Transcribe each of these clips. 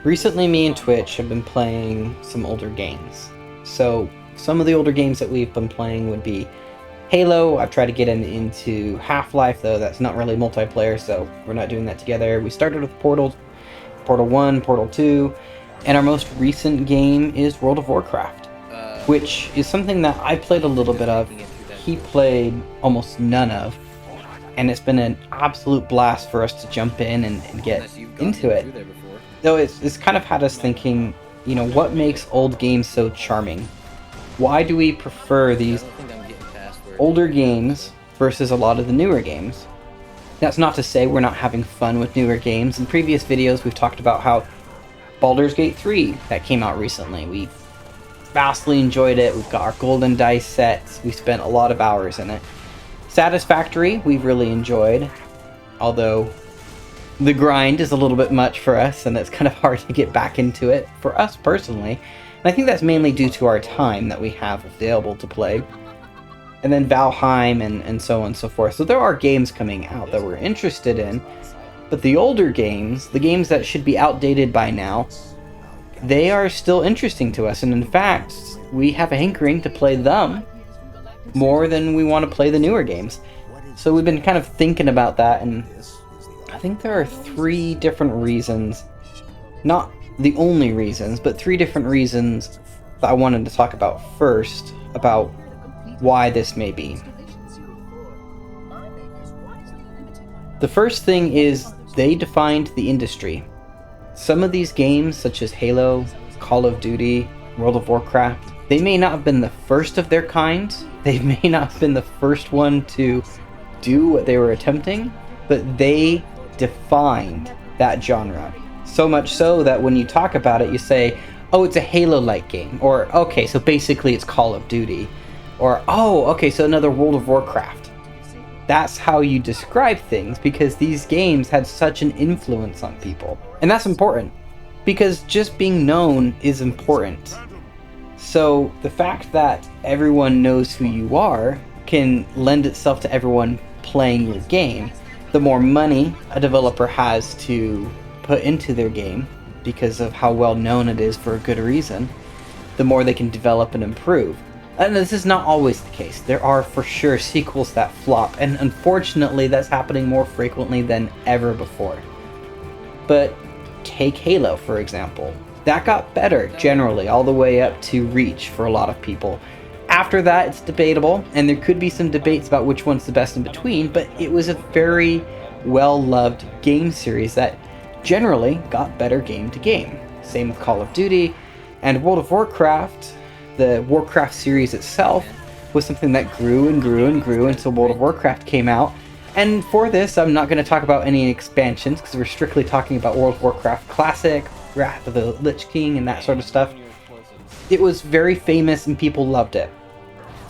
Recently, me and Twitch have been playing some older games. So, some of the older games that we've been playing would be Halo. I've tried to get into Half-Life, though that's not really multiplayer, so we're not doing that together. We started with Portal 1, Portal 2, and our most recent game is World of Warcraft, which is something that I played a little bit of. He played almost none of, and it's been an absolute blast for us to jump in and get into it. Though it's kind of had us thinking, what makes old games so charming? Why do we prefer these older games versus a lot of the newer games? That's not to say we're not having fun with newer games. In previous videos, we've talked about how Baldur's Gate 3 that came out recently. We vastly enjoyed it. We've got our golden dice sets. We spent a lot of hours in it. Satisfactory, we've really enjoyed, although the grind is a little bit much for us, and it's kind of hard to get back into it for us personally. And I think that's mainly due to our time that we have available to play. And then Valheim and so on and so forth. So there are games coming out that we're interested in, but the older games, the games that should be outdated by now, they are still interesting to us. And in fact, we have a hankering to play them more than we want to play the newer games. So we've been kind of thinking about that, and I think there are 3 different reasons, not the only reasons, but 3 different reasons that I wanted to talk about first, about why this may be. The first thing is they defined the industry. Some of these games, such as Halo, Call of Duty, World of Warcraft, they may not have been the first of their kind. They may not have been the first one to do what they were attempting, but they defined that genre. So much so that when you talk about it, you say, oh, it's a Halo-like game. Or, okay, so basically it's Call of Duty. Or, oh, okay, so another World of Warcraft. That's how you describe things, because these games had such an influence on people. And that's important, because just being known is important. So the fact that everyone knows who you are can lend itself to everyone playing your game. The more money a developer has to put into their game, because of how well known it is for a good reason, the more they can develop and improve. And this is not always the case. There are for sure sequels that flop, and unfortunately that's happening more frequently than ever before. But take Halo, for example. That got better, generally, all the way up to Reach for a lot of people. After that, it's debatable, and there could be some debates about which one's the best in between, but it was a very well-loved game series that generally got better game to game. Same with Call of Duty, and World of Warcraft. The Warcraft series itself was something that grew and grew and grew until World of Warcraft came out. And for this, I'm not going to talk about any expansions, because we're strictly talking about World of Warcraft Classic, Wrath of the Lich King, and that sort of stuff. It was very famous and people loved it.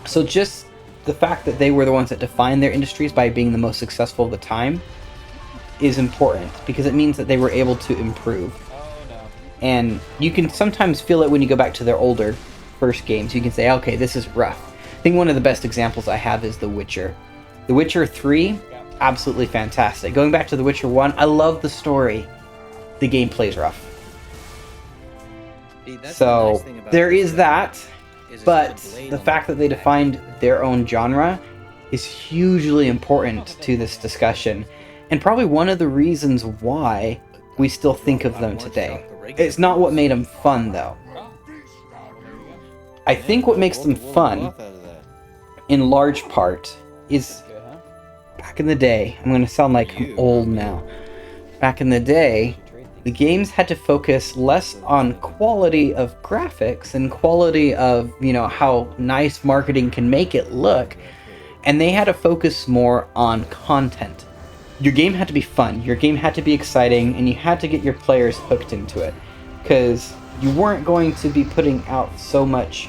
So just the fact that they were the ones that defined their industries by being the most successful of the time is important, because it means that they were able to improve. And you can sometimes feel it when you go back to their older first games. You can say, okay, this is rough. I think one of the best examples I have is The Witcher. The Witcher 3, absolutely fantastic. Going back to The Witcher 1, I love the story. The gameplay's rough. So there is that, but the fact that they defined their own genre is hugely important to this discussion, and probably one of the reasons why we still think of them today. It's not what made them fun, though. I think what makes them fun, in large part, is back in the day, I'm going to sound like I'm old now. Back in the day, the games had to focus less on quality of graphics and quality of, how nice marketing can make it look, and they had to focus more on content. Your game had to be fun, your game had to be exciting, and you had to get your players hooked into it, because you weren't going to be putting out so much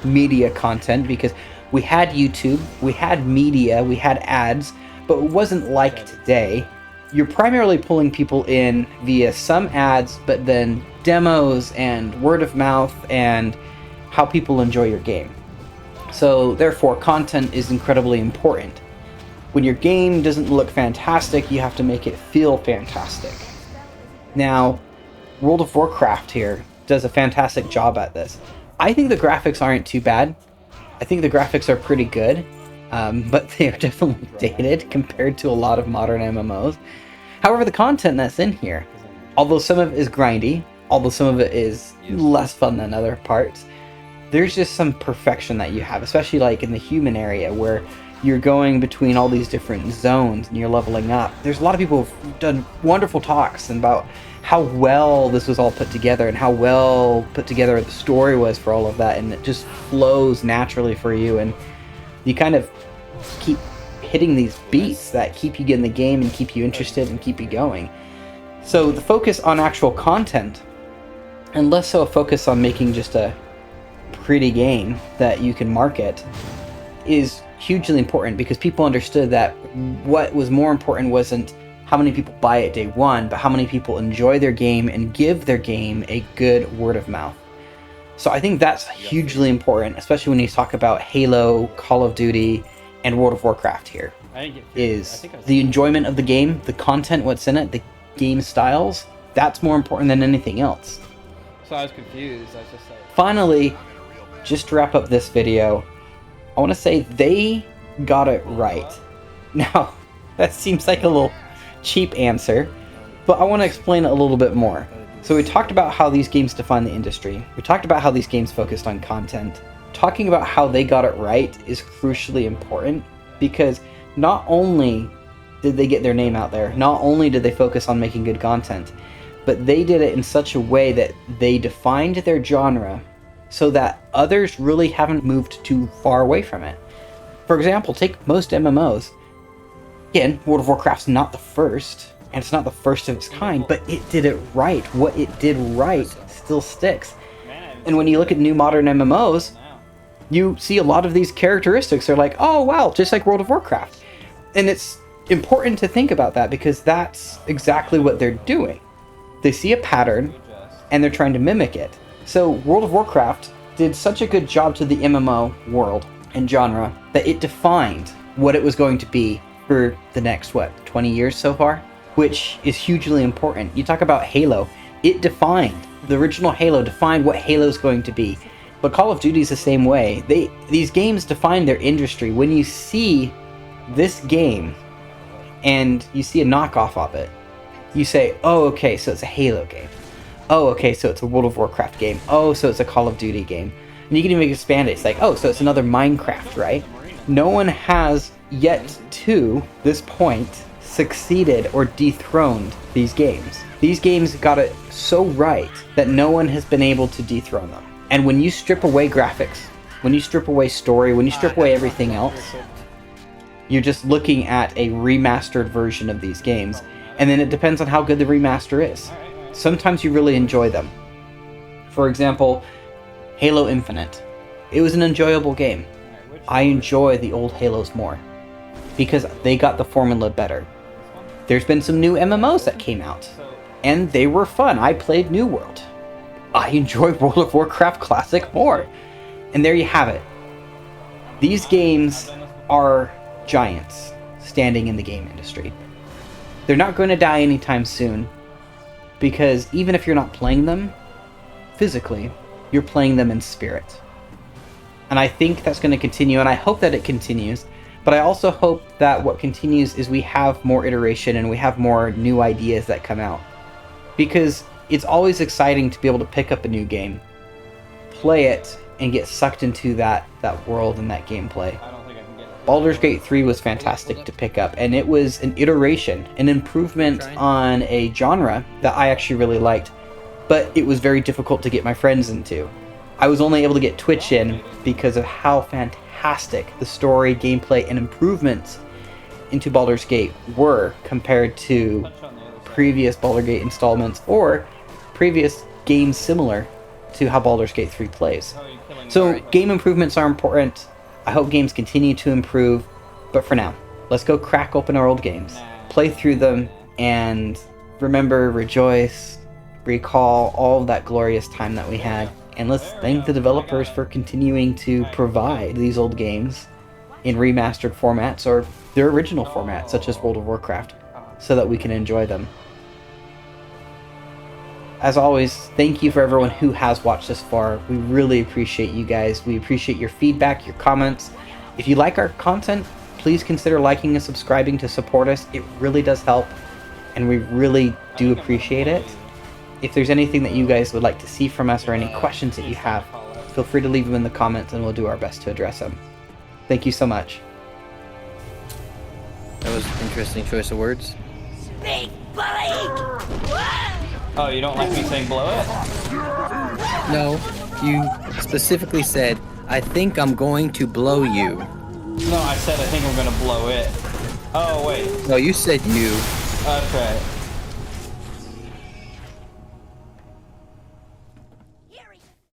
media content, because we had YouTube, we had media, we had ads, but it wasn't like today. You're primarily pulling people in via some ads, but then demos and word of mouth and how people enjoy your game. So therefore, content is incredibly important. When your game doesn't look fantastic, you have to make it feel fantastic. Now, World of Warcraft here does a fantastic job at this. I think the graphics aren't too bad. I think the graphics are pretty good, but they are definitely dated compared to a lot of modern MMOs. However, the content that's in here, although some of it is grindy, although some of it is less fun than other parts, there's just some perfection that you have, especially like in the human area where you're going between all these different zones and you're leveling up. There's a lot of people who've done wonderful talks about how well this was all put together and how well put together the story was for all of that, and it just flows naturally for you, and you kind of keep hitting these beats that keep you in the game and keep you interested and keep you going. So the focus on actual content, and less so a focus on making just a pretty game that you can market, is hugely important, because people understood that what was more important wasn't how many people buy it day one, but how many people enjoy their game and give their game a good word of mouth. So I think that's hugely important, especially when you talk about Halo, Call of Duty, and World of Warcraft here, is the enjoyment of the game, the content, what's in it, the game styles. That's more important than anything else. So I was confused. I was just like... Finally, just to wrap up this video, I want to say they got it right. Now, that seems like a little cheap answer, but I want to explain it a little bit more. So we talked about how these games define the industry. We talked about how these games focused on content. Talking about how they got it right is crucially important, because not only did they get their name out there, not only did they focus on making good content, but they did it in such a way that they defined their genre so that others really haven't moved too far away from it. For example, take most MMOs. Again, World of Warcraft's not the first, and it's not the first of its kind, but it did it right. What it did right still sticks. And when you look at new modern MMOs, you see a lot of these characteristics. They're like, oh wow, just like World of Warcraft. And it's important to think about that, because that's exactly what they're doing. They see a pattern, and they're trying to mimic it. So World of Warcraft did such a good job to the MMO world and genre that it defined what it was going to be for the next, 20 years so far? Which is hugely important. You talk about Halo, it defined, the original Halo defined what Halo's going to be. But Call of Duty's the same way. These games define their industry. When you see this game and you see a knockoff of it, you say, oh, okay, so it's a Halo game. Oh, okay, so it's a World of Warcraft game. Oh, so it's a Call of Duty game. And you can even expand it. It's like, oh, so it's another Minecraft, right? No one has yet to this point succeeded or dethroned these games. These games got it so right that no one has been able to dethrone them. And when you strip away graphics, when you strip away story, when you strip away everything else, you're just looking at a remastered version of these games. And then it depends on how good the remaster is. Sometimes you really enjoy them. For example, Halo Infinite. It was an enjoyable game. I enjoy the old Halos more, because they got the formula better. There's been some new MMOs that came out, and they were fun. I played New World. I enjoy World of Warcraft Classic more. And there you have it. These games are giants standing in the game industry. They're not going to die anytime soon, because even if you're not playing them physically, you're playing them in spirit. And I think that's going to continue, and I hope that it continues. But I also hope that what continues is we have more iteration and we have more new ideas that come out. Because it's always exciting to be able to pick up a new game, play it, and get sucked into that world and that gameplay. Baldur's Gate 3 was fantastic to pick up, and it was an iteration, an improvement on a genre that I actually really liked. But it was very difficult to get my friends into. I was only able to get Twitch in because of how fantastic the story, gameplay, and improvements into Baldur's Gate were compared to previous Baldur's Gate installments or previous games similar to how Baldur's Gate 3 plays. So game improvements are important. I hope games continue to improve, but for now, let's go crack open our old games, play through them, and remember, rejoice, recall all of that glorious time that we had. And let's thank the developers for continuing to provide these old games in remastered formats or their original formats, such as World of Warcraft, so that we can enjoy them. as always, thank you for everyone who has watched this far. We really appreciate you guys. We appreciate your feedback, your comments. If you like our content, please consider liking and subscribing to support us. It really does help, and we really do appreciate it. If there's anything that you guys would like to see from us or any questions that you have, feel free to leave them in the comments and we'll do our best to address them. Thank you so much. That was an interesting choice of words. Big bully! Oh, you don't like me saying blow it? No, you specifically said, I think I'm going to blow you. No, I said I think I'm gonna blow it. Oh, wait. No, you said you. Okay.